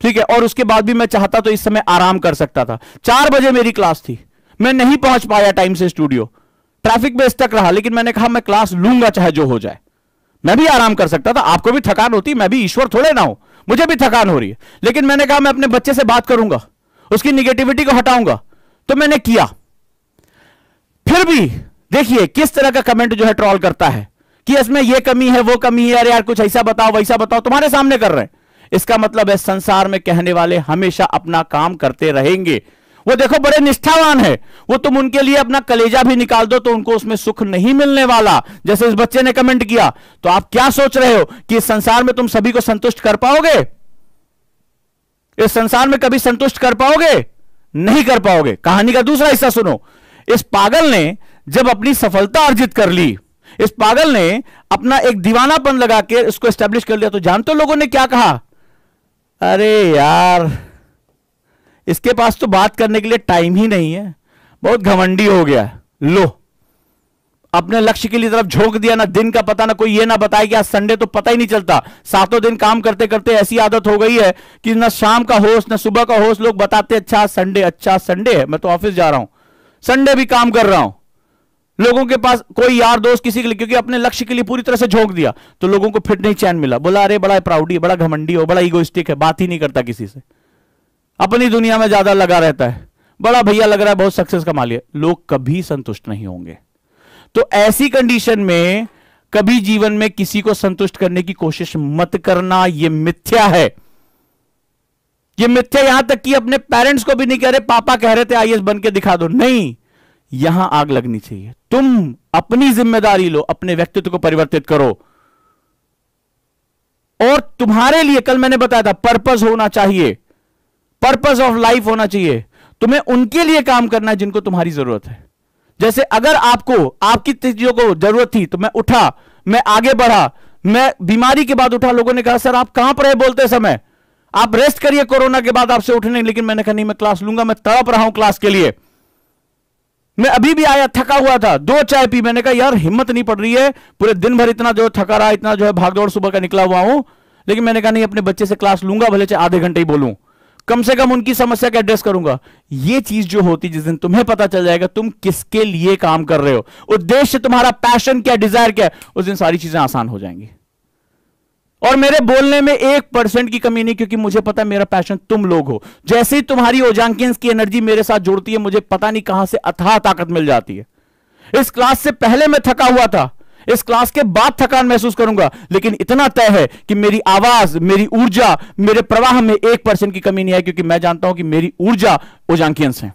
ठीक है, और उसके बाद भी मैं चाहता तो इस समय आराम कर सकता था। 4 बजे मेरी क्लास थी, मैं नहीं पहुंच पाया टाइम से स्टूडियो, ट्रैफिक में स्टक रहा, लेकिन मैंने कहा मैं क्लास लूंगा चाहे जो हो जाए। मैं भी आराम कर सकता था, आपको भी थकान होती, मैं भी ईश्वर थोड़े ना हूं, मुझे भी थकान हो रही है, लेकिन मैंने कहा मैं अपने बच्चे से बात करूंगा, उसकी निगेटिविटी को हटाऊंगा। तो मैंने किया। फिर भी देखिए किस तरह का कमेंट जो है ट्रोल करता है कि इसमें ये कमी है वो कमी है, अरे यार कुछ ऐसा बताओ वैसा बताओ, तुम्हारे सामने कर रहे हैं। इसका मतलब है संसार में कहने वाले हमेशा अपना काम करते रहेंगे। वो देखो बड़े निष्ठावान है, वो तुम उनके लिए अपना कलेजा भी निकाल दो तो उनको उसमें सुख नहीं मिलने वाला। जैसे इस बच्चे ने कमेंट किया, तो आप क्या सोच रहे हो कि इस संसार में तुम सभी को संतुष्ट कर पाओगे? इस संसार में कभी संतुष्ट कर पाओगे? नहीं कर पाओगे। कहानी का दूसरा हिस्सा सुनो। इस पागल ने जब अपनी सफलता अर्जित कर ली, इस पागल ने अपना एक दीवानापन लगा के इसको एस्टेब्लिश कर लिया, तो जानते हो लोगों ने क्या कहा? अरे यार इसके पास तो बात करने के लिए टाइम ही नहीं है, बहुत घमंडी हो गया। लो अपने लक्ष्य के लिए तरफ झोंक दिया, ना दिन का पता, ना कोई ये ना बताए कि आज संडे, तो पता ही नहीं चलता। 7 दिन काम करते करते ऐसी आदत हो गई है कि ना शाम का होश ना सुबह का होश। लोग बताते अच्छा संडे, अच्छा संडे है, मैं तो ऑफिस जा रहा हूं, संडे भी काम कर रहा हूं। लोगों के पास कोई यार दोस्त किसी के लिए, क्योंकि अपने लक्ष्य के लिए पूरी तरह से झोंक दिया, तो लोगों को फिर नहीं चैन मिला। बोला अरे बड़ा प्राउडी, बड़ा घमंडी हो, बड़ा इगोइस्टिक है, बात ही नहीं करता किसी से, अपनी दुनिया में ज्यादा लगा रहता है, बड़ा भैया लग रहा है, बहुत सक्सेस कमा लिया। लोग कभी संतुष्ट नहीं होंगे। तो ऐसी कंडीशन में कभी जीवन में किसी को संतुष्ट करने की कोशिश मत करना, यह मिथ्या है। यह मिथ्या यहां तक कि अपने पेरेंट्स को भी नहीं कह रहे, पापा कह रहे थे आईएएस बन के दिखा दो, नहीं, यहां आग लगनी चाहिए। तुम अपनी जिम्मेदारी लो, अपने व्यक्तित्व को परिवर्तित करो, और तुम्हारे लिए कल मैंने बताया था पर्पस होना चाहिए, पर्पस ऑफ लाइफ होना चाहिए। तुम्हें उनके लिए काम करना है जिनको तुम्हारी जरूरत है। जैसे अगर आपको आपकी चीजों को जरूरत थी, तो मैं उठा, मैं आगे बढ़ा, मैं बीमारी के बाद उठा। लोगों ने कहा सर आप कहां पर है बोलते समय, आप रेस्ट करिए, कोरोना के बाद आपसे उठने, लेकिन मैंने कहा नहीं मैं क्लास लूंगा, मैं तड़प रहा हूं क्लास के लिए। मैं अभी भी आया थका हुआ था, 2 चाय पी, मैंने कहा यार हिम्मत नहीं पड़ रही है, पूरे दिन भर इतना जो थका रहा, इतना जो है भागदौड़ सुबह का निकला हुआ हूं, लेकिन मैंने कहा नहीं अपने बच्चे से क्लास लूंगा, भले चाहे आधे घंटे ही बोलूं, कम से कम उनकी समस्या का एड्रेस करूंगा। यह चीज जो होती, जिस दिन तुम्हें पता चल जाएगा तुम किसके लिए काम कर रहे हो, उद्देश्य तुम्हारा, पैशन क्या, डिजायर क्या, उस दिन सारी चीजें आसान हो जाएंगी। और मेरे बोलने में 1% की कमी नहीं, क्योंकि मुझे पता है मेरा पैशन तुम लोग हो। जैसे ही तुम्हारी ओजांकिंस की एनर्जी मेरे साथ जुड़ती है, मुझे पता नहीं कहां से अथाह ताकत मिल जाती है। इस क्लास से पहले मैं थका हुआ था, इस क्लास के बाद थकान महसूस करूंगा, लेकिन इतना तय है कि मेरी आवाज, मेरी ऊर्जा, मेरे प्रवाह में 1% की कमी नहीं है, क्योंकि मैं जानता हूं कि मेरी ऊर्जा ओजांकियंस है।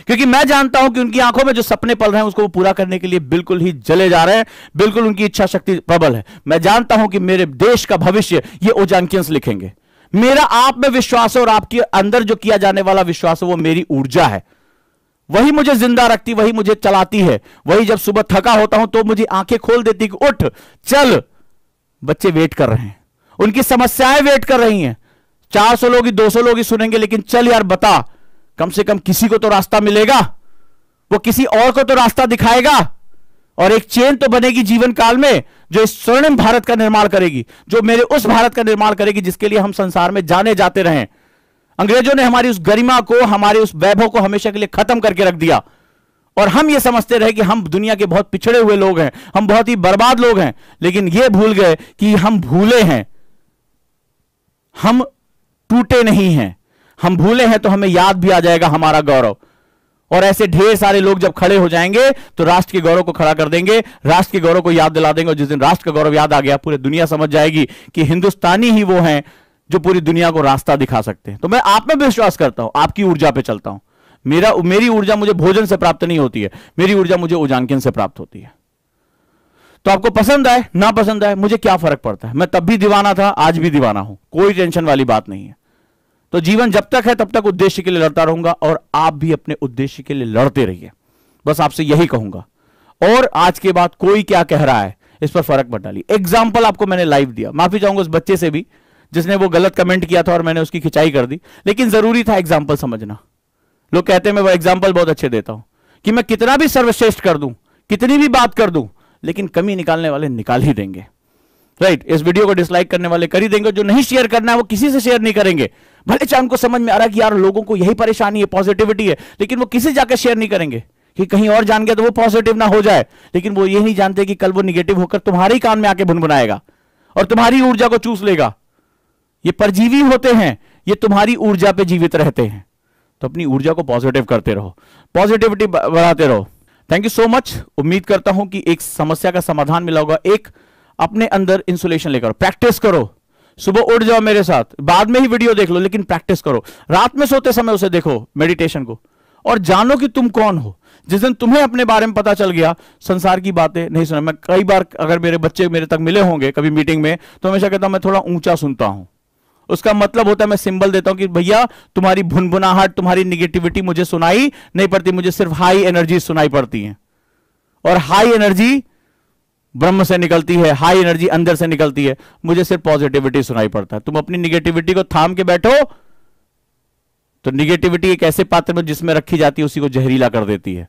क्योंकि मैं जानता हूं कि उनकी आंखों में जो सपने पल रहे हैं उसको वो पूरा करने के लिए बिल्कुल ही जले जा रहे हैं, बिल्कुल उनकी इच्छा शक्ति प्रबल है। मैं जानता हूं कि मेरे देश का भविष्य ये ओजांकियंस लिखेंगे। मेरा आप में विश्वास है और आपके अंदर जो किया जाने वाला विश्वास है वो मेरी ऊर्जा है, वही मुझे जिंदा रखती, वही मुझे चलाती है। वही जब सुबह थका होता हूं तो मुझे आंखें खोल देती कि उठ चल, बच्चे वेट कर रहे हैं, उनकी समस्याएं वेट कर रही हैं। 400 लोग ही 200 लोग ही सुनेंगे, लेकिन चल यार बता, कम से कम किसी को तो रास्ता मिलेगा, वो किसी और को तो रास्ता दिखाएगा, और एक चेन तो बनेगी जीवन काल में जो इस स्वर्णिम भारत का निर्माण करेगी, जो मेरे उस भारत का निर्माण करेगी जिसके लिए हम संसार में जाने जाते रहे। अंग्रेजों ने हमारी उस गरिमा को, हमारे उस वैभव को हमेशा के लिए खत्म करके रख दिया, और हम ये समझते रहे कि हम दुनिया के बहुत पिछड़े हुए लोग हैं, हम बहुत ही बर्बाद लोग हैं। लेकिन ये भूल गए कि हम भूले हैं, हम टूटे नहीं हैं। हम भूले हैं तो हमें याद भी आ जाएगा हमारा गौरव, और ऐसे ढेर सारे लोग जब खड़े हो जाएंगे तो राष्ट्र के गौरव को खड़ा कर देंगे, राष्ट्र के गौरव को याद दिला देंगे। और जिस दिन राष्ट्र का गौरव याद आ गया, पूरी दुनिया समझ जाएगी कि हिंदुस्तानी ही वो हैं जो पूरी दुनिया को रास्ता दिखा सकते हैं। तो मैं आप में विश्वास करता हूं, आपकी ऊर्जा पे चलता हूं। मेरी ऊर्जा मुझे भोजन से प्राप्त नहीं होती है, मेरी ऊर्जा मुझे ओजांकियन से प्राप्त होती है। तो आपको पसंद आए ना पसंद आए, मुझे क्या फर्क पड़ता है। मैं तब भी दीवाना था, आज भी दीवाना हूं, कोई टेंशन वाली बात नहीं है। तो जीवन जब तक है तब तक उद्देश्य के लिए लड़ता रहूंगा, और आप भी अपने उद्देश्य के लिए लड़ते रहिए, बस आपसे यही कहूंगा। और आज के बाद कोई क्या कह रहा है इस पर फर्क मत डालिए। एग्जाम्पल आपको मैंने लाइव दिया, माफी चाहूंगा उस बच्चे से भी जिसने वो गलत कमेंट किया था और मैंने उसकी खिंचाई कर दी, लेकिन जरूरी था एग्जाम्पल समझना। लोग कहते हैं मैं वो एग्जाम्पल बहुत अच्छे देता हूं कि मैं कितना भी सर्वश्रेष्ठ कर दूं, कितनी भी बात कर दूं, लेकिन कमी निकालने वाले निकाल ही देंगे। राइट, इस वीडियो को डिसलाइक करने वाले कर ही देंगे, जो नहीं शेयर करना है वो किसी से शेयर नहीं करेंगे। भले चाहे उनको समझ में आ रहा है कि यार लोगों को यही परेशानी है, पॉजिटिविटी है, लेकिन वो किसी जाकर शेयर नहीं करेंगे कि कहीं और जान गया तो वो पॉजिटिव ना हो जाए। लेकिन वो ये नहीं जानते कि कल वो निगेटिव होकर तुम्हारे कान में आके भुनभुनाएगा और तुम्हारी ऊर्जा को चूस लेगा। ये परजीवी होते हैं, ये तुम्हारी ऊर्जा पे जीवित रहते हैं। तो अपनी ऊर्जा को पॉजिटिव करते रहो, पॉजिटिविटी बढ़ाते रहो। Thank you so much. उम्मीद करता हूं कि एक समस्या का समाधान मिला होगा। एक अपने अंदर इंसुलेशन लेकर प्रैक्टिस करो, सुबह उठ जाओ मेरे साथ, बाद में ही वीडियो देख लो, लेकिन प्रैक्टिस करो। रात में सोते समय उसे देखो, मेडिटेशन को, और जानो कि तुम कौन हो। जिस दिन तुम्हें अपने बारे में पता चल गया, संसार की बातें नहीं सुना। मैं कई बार, अगर मेरे बच्चे मेरे तक मिले होंगे कभी मीटिंग में, तो हमेशा कहता हूं मैं थोड़ा ऊंचा सुनता हूं। उसका मतलब होता है मैं सिंबल देता हूं कि भैया तुम्हारी भुनभुनाहट, तुम्हारी निगेटिविटी मुझे सुनाई नहीं पड़ती, मुझे सिर्फ हाई एनर्जी सुनाई पड़ती है। और हाई एनर्जी ब्रह्म से निकलती है, हाई एनर्जी अंदर से निकलती है, मुझे सिर्फ पॉजिटिविटी सुनाई पड़ता है। तुम अपनी निगेटिविटी को थाम के बैठो तो निगेटिविटी एक ऐसे पात्र में जिसमें रखी जाती है उसी को जहरीला कर देती है।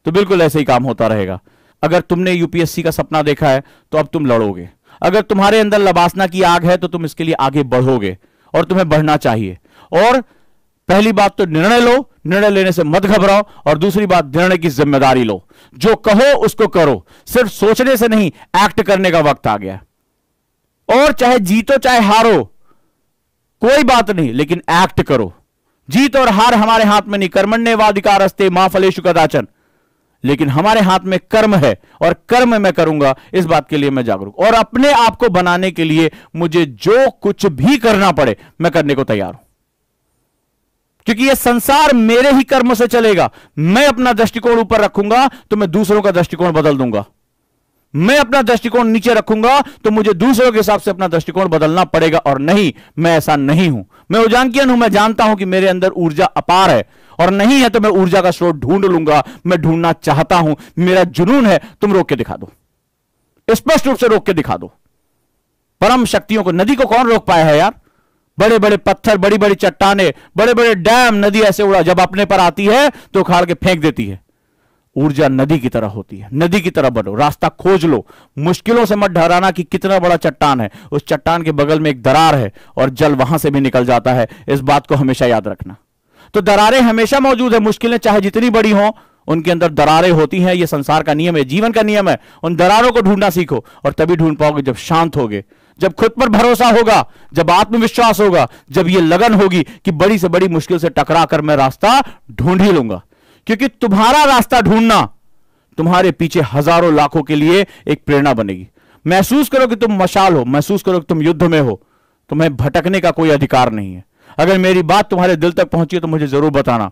तो बिल्कुल ऐसे ही काम होता रहेगा। अगर तुमने यूपीएससी का सपना देखा है तो अब तुम लड़ोगे। अगर तुम्हारे अंदर लबासना की आग है तो तुम इसके लिए आगे बढ़ोगे, और तुम्हें बढ़ना चाहिए। और पहली बात तो निर्णय लो, निर्णय लेने से मत घबराओ। और दूसरी बात, निर्णय की जिम्मेदारी लो। जो कहो उसको करो, सिर्फ सोचने से नहीं, एक्ट करने का वक्त आ गया। और चाहे जीतो चाहे हारो, कोई बात नहीं, लेकिन एक्ट करो। जीत और हार हमारे हाथ में नहीं, कर्मण्येवाधिकारस्ते मा फलेषु कदाचन, लेकिन हमारे हाथ में कर्म है, और कर्म मैं करूंगा, इस बात के लिए मैं जागरूक। और अपने आप को बनाने के लिए मुझे जो कुछ भी करना पड़े मैं करने को तैयार हूं, क्योंकि यह संसार मेरे ही कर्म से चलेगा। मैं अपना दृष्टिकोण ऊपर रखूंगा तो मैं दूसरों का दृष्टिकोण बदल दूंगा। मैं अपना दृष्टिकोण नीचे रखूंगा तो मुझे दूसरों के हिसाब से अपना दृष्टिकोण बदलना पड़ेगा। और नहीं, मैं ऐसा नहीं हूं। मैं ओजांकियन हूं। मैं जानता हूं कि मेरे अंदर ऊर्जा अपार है, और नहीं है तो मैं ऊर्जा का स्रोत ढूंढ लूंगा। मैं ढूंढना चाहता हूं, मेरा जुनून है। तुम रोक के दिखा दो, स्पष्ट रूप से रोक के दिखा दो। परम शक्तियों को, नदी को कौन रोक पाया है यार? बड़े बड़े पत्थर, बड़ी बड़ी चट्टाने, बड़े बड़े डैम, नदी ऐसे उड़ा, जब अपने पर आती है तो उखाड़ के फेंक देती है। ऊर्जा नदी की तरह होती है, नदी की तरह बढ़ो, रास्ता खोज लो। मुश्किलों से मत डराना कि कितना बड़ा चट्टान है, उस चट्टान के बगल में एक दरार है और जल वहां से भी निकल जाता है। इस बात को हमेशा याद रखना। तो दरारें हमेशा मौजूद है, मुश्किलें चाहे जितनी बड़ी हो, उनके अंदर दरारें होती हैं। यह संसार का नियम है, जीवन का नियम है। उन दरारों को ढूंढना सीखो, और तभी ढूंढ पाओगे जब शांत होगे, जब खुद पर भरोसा होगा, जब आत्मविश्वास होगा, जब यह लगन होगी कि बड़ी से बड़ी मुश्किल से टकरा कर मैं रास्ता ढूंढ ही लूंगा। क्योंकि तुम्हारा रास्ता ढूंढना, तुम्हारे पीछे हजारों लाखों के लिए एक प्रेरणा बनेगी। महसूस करो कि तुम मशाल हो, महसूस करो कि तुम युद्ध में हो, तुम्हें भटकने का कोई अधिकार नहीं है। अगर मेरी बात तुम्हारे दिल तक पहुंची है तो मुझे जरूर बताना,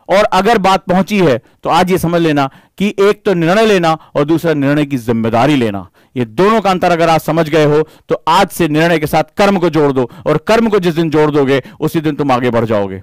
और अगर बात पहुंची है तो आज ये समझ लेना कि एक तो निर्णय लेना और दूसरा निर्णय की जिम्मेदारी लेना, ये दोनों का अंतर अगर आज समझ गए हो तो आज से निर्णय के साथ कर्म को जोड़ दो, और कर्म को जिस दिन जोड़ दोगे उसी दिन तुम आगे बढ़ जाओगे।